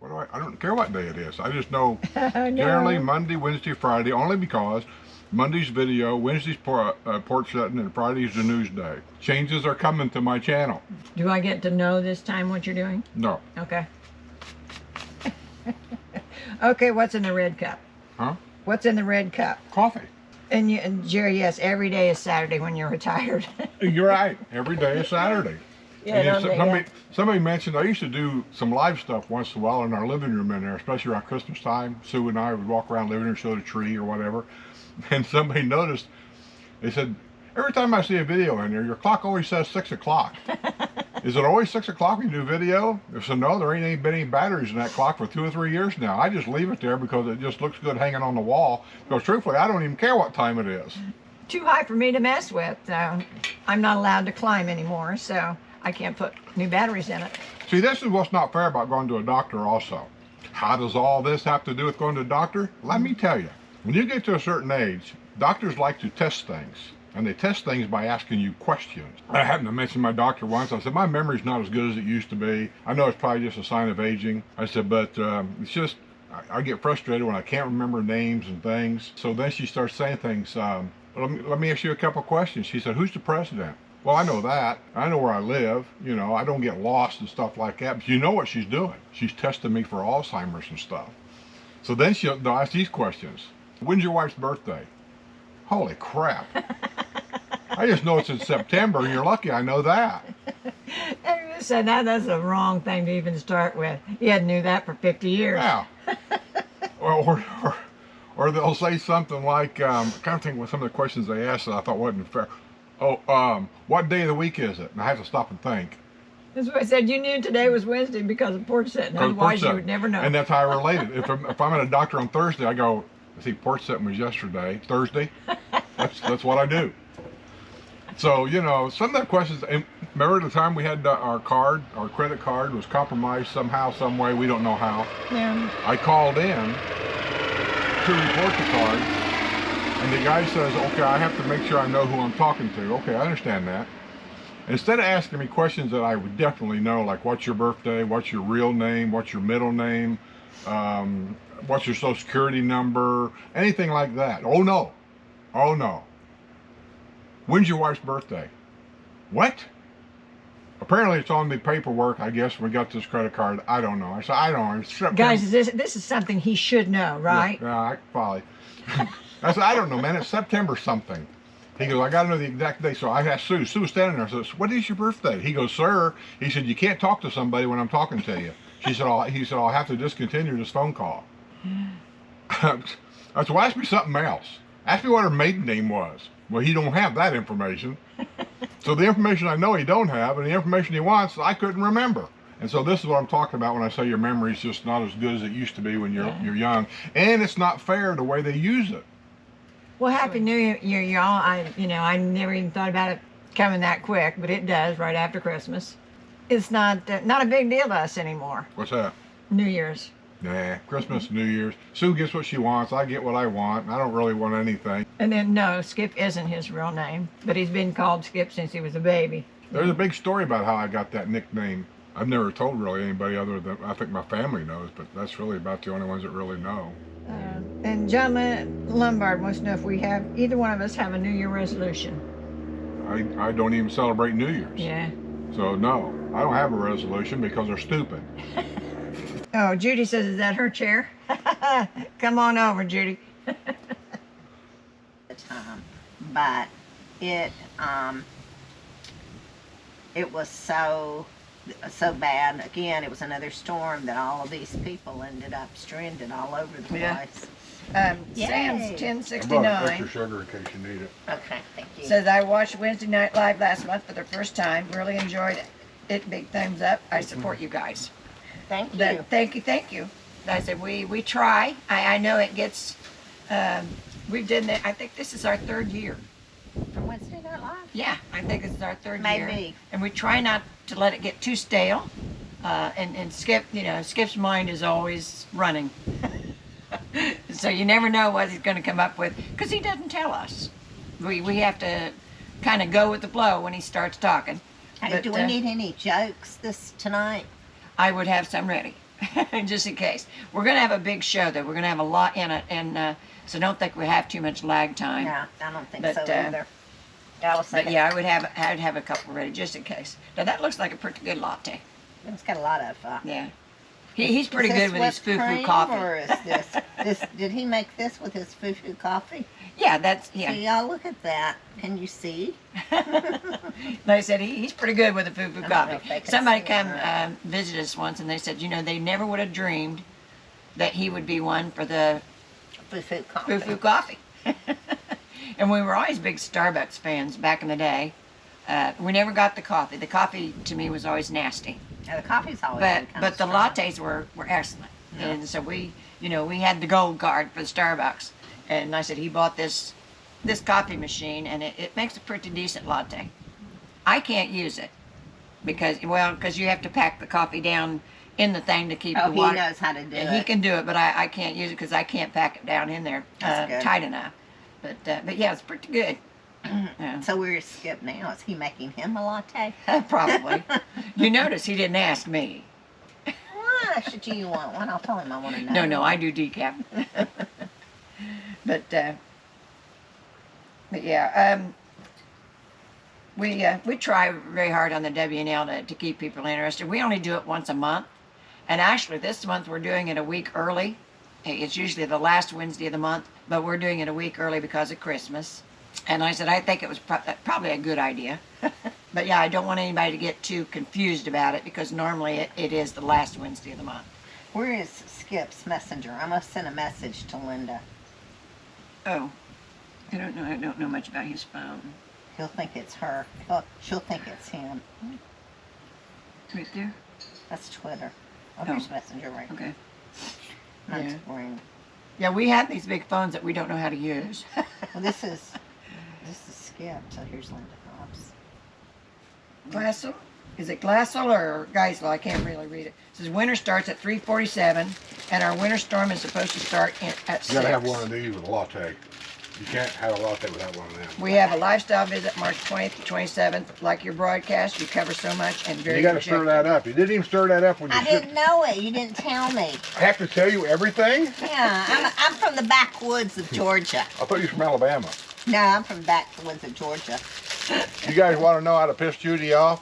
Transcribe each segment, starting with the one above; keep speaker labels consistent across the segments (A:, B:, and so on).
A: I don't care what day it is. I just know
B: No.
A: generally Monday, Wednesday, Friday, only because Monday's video, Wednesday's porch setting, and Friday's the news day. Changes are coming to my channel.
B: Do I get to know this time what you're doing?
A: No.
B: Okay. Okay, what's in the red cup?
A: Huh?
B: What's in the red cup?
A: Coffee.
B: And Jerry, yes, every day is Saturday when you're retired.
A: You're right. Every day is Saturday. And somebody mentioned I used to do some live stuff once in a while in our living room in there, especially around Christmas time. Sue and I would walk around the living room, show the tree or whatever. And somebody noticed, they said, every time I see a video in there, your clock always says 6 o'clock. Is it always 6 o'clock when you do video? If so, no, there ain't been any batteries in that clock for 2 or 3 years now. I just leave it there because it just looks good hanging on the wall. Because truthfully, I don't even care what time it is.
B: Too high for me to mess with. I'm not allowed to climb anymore, so I can't put new batteries in it.
A: See, this is what's not fair about going to a doctor also. How does all this have to do with going to a doctor? Let me tell you. When you get to a certain age, doctors like to test things. And they test things by asking you questions. I happened to mention my doctor once. I said, my memory's not as good as it used to be. I know it's probably just a sign of aging. I said, but it's just, I get frustrated when I can't remember names and things. So then she starts saying things, let me ask you a couple questions. She said, who's the president? Well, I know that. I know where I live. You know, I don't get lost and stuff like that. But you know what she's doing. She's testing me for Alzheimer's and stuff. So then they'll ask these questions. When's your wife's birthday? Holy crap. I just know it's in September, and you're lucky I know that.
B: And you said that's the wrong thing to even start with. You hadn't knew that for 50 years.
A: Yeah. or they'll say something like, I kind of think with some of the questions they asked that I thought wasn't fair. Oh, what day of the week is it? And I have to stop and think.
B: That's why I said you knew today was Wednesday because of porch sitting. Otherwise, you would never know.
A: And that's how I related. If I'm at a doctor on Thursday, I go, see, porch sitting was yesterday, Thursday. That's what I do. So, you know, some of the questions, and remember the time we had our credit card was compromised somehow, some way, we don't know how.
B: Yeah.
A: I called in to report the card, and the guy says, okay, I have to make sure I know who I'm talking to. Okay, I understand that. Instead of asking me questions that I would definitely know, like what's your birthday, what's your real name, what's your middle name, what's your social security number, anything like that. Oh no. When's your wife's birthday? What? Apparently it's on the paperwork, I guess, we got this credit card. I don't know. I said, I don't know.
B: Guys, this is something he should know, right?
A: Yeah, I probably. I said, I don't know, man. It's September something. He goes, I got to know the exact day. So I asked Sue. Sue was standing there. I said, what is your birthday? He goes, sir. He said, you can't talk to somebody when I'm talking to you. He said, I'll have to discontinue this phone call. I said, well, ask me something else. Ask me what her maiden name was. Well, he don't have that information. So the information I know he don't have, and the information he wants, I couldn't remember. And so this is what I'm talking about when I say your memory's just not as good as it used to be when you're young. And it's not fair the way they use it.
B: Well, Happy New Year, y'all. I never even thought about it coming that quick, but it does right after Christmas. It's not a big deal to us anymore.
A: What's that?
B: New Year's.
A: Nah, Christmas, New Year's. Sue gets what she wants. I get what I want. I don't really want anything.
B: And then, no, Skip isn't his real name, but he's been called Skip since he was a baby.
A: There's a big story about how I got that nickname. I've never told really anybody other than, I think my family knows, but that's really about the only ones that really know.
B: And John Lombard wants to know if either one of us have a New Year resolution.
A: I don't even celebrate New Year's.
B: Yeah.
A: So no, I don't have a resolution because they're stupid.
B: Oh, Judy says, is that her chair? Come on over, Judy.
C: But it was so bad. Again, it was another storm that all of these people ended up stranded all over the place.
B: Sam's
A: I
B: 1069
A: brought extra sugar in case you need it.
C: Okay, thank you.
B: says, I watched Wednesday Night Live last month for the first time. Really enjoyed it. Big thumbs up. I support you guys.
C: Thank you.
B: Thank you. I said, we try. I know it gets, we've done it, I think this is our third year.
C: For Wednesday Night Live?
B: Yeah, I think this is our third year.
C: Maybe.
B: And we try not to let it get too stale. And Skip, Skip's mind is always running. So you never know what he's going to come up with, because he doesn't tell us. We have to kind of go with the flow when he starts talking.
C: Hey,
B: But,
C: do we need any jokes tonight?
B: I would have some ready. just in case. We're gonna have a big show though. We're gonna have a lot in it, and so don't think we have too much lag time.
C: Yeah, I don't think
B: But,
C: so either. I was
B: But
C: thinking,
B: yeah, I'd have a couple ready just in case. Now that looks like a pretty good latte.
C: it's got a lot of.
B: Yeah, he's pretty
C: is
B: good
C: this
B: with his
C: whipped
B: foo-foo
C: cream,
B: coffee.
C: Or is this? Did he make this with his foo-foo coffee?
B: Yeah, that's
C: See,
B: yeah.
C: y'all look at that. Can you see?
B: Like I said, he's pretty good with the foo-foo
C: I don't know if
B: coffee.
C: they can
B: Somebody
C: see
B: come
C: it or not.
B: visit us once, and they said, they never would have dreamed that he would be one for the
C: Foo-foo coffee.
B: foo-foo coffee. And we were always big Starbucks fans back in the day. We never got the coffee. The coffee to me was always nasty.
C: Yeah, the coffee's always
B: But
C: been kinda
B: but the
C: strong.
B: lattes were excellent.
C: Yeah.
B: And so we had the gold card for the Starbucks. And I said he bought this coffee machine, and it makes a pretty decent latte. I can't use it because you have to pack the coffee down in the thing to keep
C: Oh,
B: the
C: he
B: water.
C: knows how to do
B: And he
C: it.
B: can do it, but I can't use it because I can't pack it down in there
C: That's good.
B: tight enough. But yeah, it's pretty good. Yeah.
C: So where's Skip now? Is he making him a latte?
B: Probably. You notice he didn't ask me.
C: Why should you want one? I'll tell him I want to know.
B: No, I do decaf. but yeah, we try very hard on the WNL to keep people interested. We only do it once a month, and actually this month we're doing it a week early. It's usually the last Wednesday of the month, but we're doing it a week early because of Christmas. And I said I think it was probably a good idea. But yeah, I don't want anybody to get too confused about it because normally it is the last Wednesday of the month.
C: Where is Skip's messenger? I must send a message to Linda.
B: Oh, I don't know. I don't know much about his phone.
C: He'll think it's her. She'll think it's him.
B: Right there.
C: That's Twitter. Oh,
B: Oh.
C: here's messenger right
B: Okay.
C: there.
B: Yeah.
C: Not green.
B: Yeah, we have these big phones that we don't know how to use.
C: Well, this is Skip. So here's Linda Hobbs.
B: Glassel? Is it Glassel or Geisel? I can't really read it. It says winter starts at 3:47, and our winter storm is supposed to start at 6.
A: You gotta have one of these with a latte. You can't have a latte without one of them.
B: We have a lifestyle visit March 20th to 27th. Like your broadcast, you cover so much and very
A: You gotta stir that up. You didn't even stir that up when you
C: I didn't know it. You didn't tell me.
A: I have to tell you everything?
C: Yeah, I'm from the backwoods of Georgia.
A: I thought you were from Alabama.
C: No, I'm from the backwoods of Georgia.
A: You guys want to know how to piss Judy off?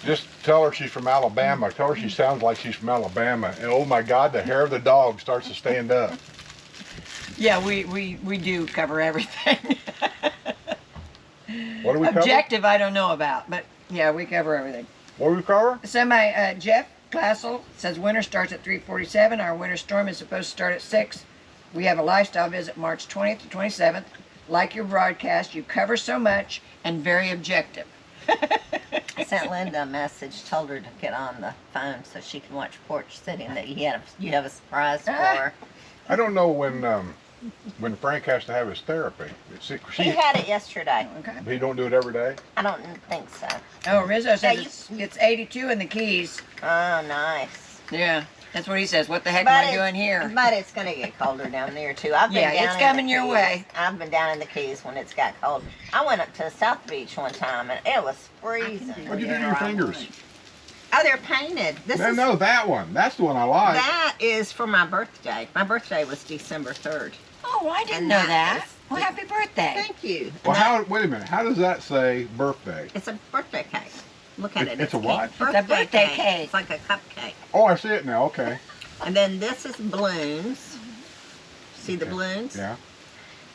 A: Just tell her she's from Alabama. Tell her she sounds like she's from Alabama. And oh my God, the hair of the dog starts to stand up.
B: Yeah, we do cover everything.
A: What do we cover?
B: Objective, I don't know about, but yeah, we cover everything.
A: What do we cover?
B: Jeff Glassel says winter starts at 3:47. Our winter storm is supposed to start at 6. We have a lifestyle visit March 20th to 27th. Like your broadcast, you cover so much and very objective.
C: I sent Linda a message, told her to get on the phone so she can watch Porch City, and that you have a surprise for her.
A: I don't know when Frank has to have his therapy.
C: He had it yesterday.
B: Okay.
A: He don't do it every day.
C: I don't think so.
B: Oh, Rizzo says
C: Yeah,
B: it's 82 in the Keys.
C: Oh, nice.
B: Yeah, that's what he says. What the heck am I doing here?
C: But it's going to get colder down there, too. I've been
B: Yeah,
C: down
B: it's
C: in
B: coming
C: the
B: your
C: Keys.
B: way.
C: I've been down in the Keys when it's got cold. I went up to South Beach one time, and it was freezing.
A: What'd you do to your fingers?
C: Oh, they're painted.
A: No, that one. That's the one I like.
C: That is for my birthday. My birthday was December 3rd.
B: Oh, I didn't
C: And
B: know
C: that
B: that.
C: is-
B: Well, happy birthday.
C: Thank you.
A: Well,
C: And
A: wait a minute. How does that say birthday?
C: it's a birthday cake. Look at it.
A: It's a what?
C: It's
B: a birthday cake.
C: It's like a cupcake.
A: Oh, I see it now. Okay.
C: And then this is balloons. See the
A: Okay.
C: balloons?
A: Yeah.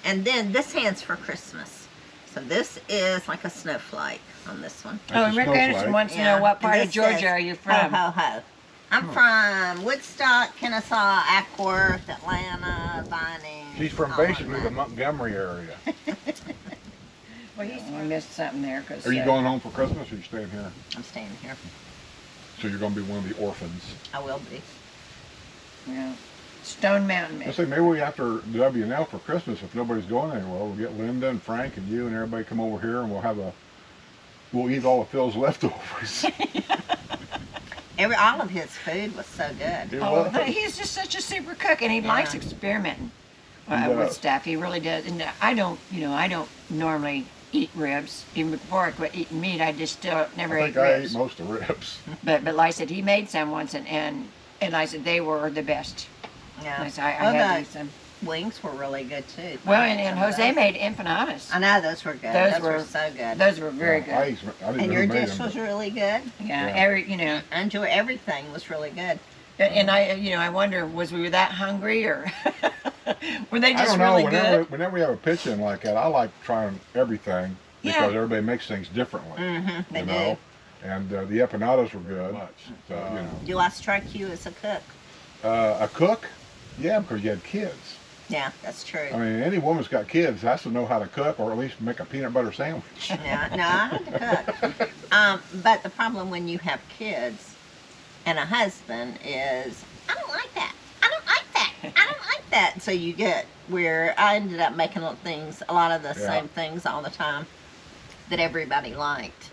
C: And then this hand's for Christmas. So this is like a snowflake on this one.
B: Oh,
A: That's a
B: Rick Anderson
A: snowflake.
B: wants to
C: Yeah.
B: know what
C: And
B: part of
C: this
B: Georgia
C: says,
B: are you from?
C: Ho, ho, ho. I'm from Woodstock, Kennesaw, Ackworth, Atlanta, Vining.
A: She's from
C: all of
A: basically the
C: that.
A: Montgomery area.
B: Well, I missed something there. Cause,
A: Are you going home for Christmas or are you staying here?
C: I'm staying here.
A: So you're going to be one of the orphans.
C: I will be.
B: Yeah. Stone Mountain.
A: I say maybe we after WNL for Christmas, if nobody's going anywhere, we'll get Linda and Frank and you and everybody come over here and we'll eat all of Phil's leftovers.
C: All of his food was so good.
A: It
B: Oh,
A: was.
B: but he's just such a super cook, and he likes experimenting
A: He
B: with
A: does.
B: stuff. He really does. And I don't normally eat ribs. Even before I quit eating meat, I just still never
A: I
B: ate
A: think I
B: ribs.
A: ate most of the ribs.
B: But like I said, he made some once, and And I said, they were the best.
C: Yeah.
B: I said, I
C: Well,
B: had
C: the
B: these.
C: wings were really good too.
B: Well,
C: I had
B: and
C: some of
B: Jose
C: those.
B: made empanadas.
C: I know those were good.
B: Those
C: Those were
B: were-
C: so good.
B: Those were very
A: Yeah,
B: good.
A: I didn't
C: And
A: know
C: your
A: who made
C: dish
A: them,
C: was
A: but-
C: really good.
B: Yeah,
A: Yeah.
C: I enjoy everything was really good.
B: And I wonder, was we that hungry or were they
A: I
B: just
A: don't know.
B: really
A: Whenever we have a pitch-in like that, I like trying everything because
B: Yeah.
A: everybody makes things differently.
C: Mm-hmm. They
A: you
C: do.
A: know, and the empanadas were good. So you know,
C: Do I strike you as a cook?
A: a cook, yeah, because you had kids.
C: Yeah, that's true.
A: I mean, any woman's got kids has to know how to cook or at least make a peanut butter sandwich.
C: Yeah, no, I had to cook. But the problem when you have kids and a husband is, I don't like that. I don't like that. I don't like that. So you get where I ended up making a lot of the
A: Yeah.
C: same things all the time that everybody liked.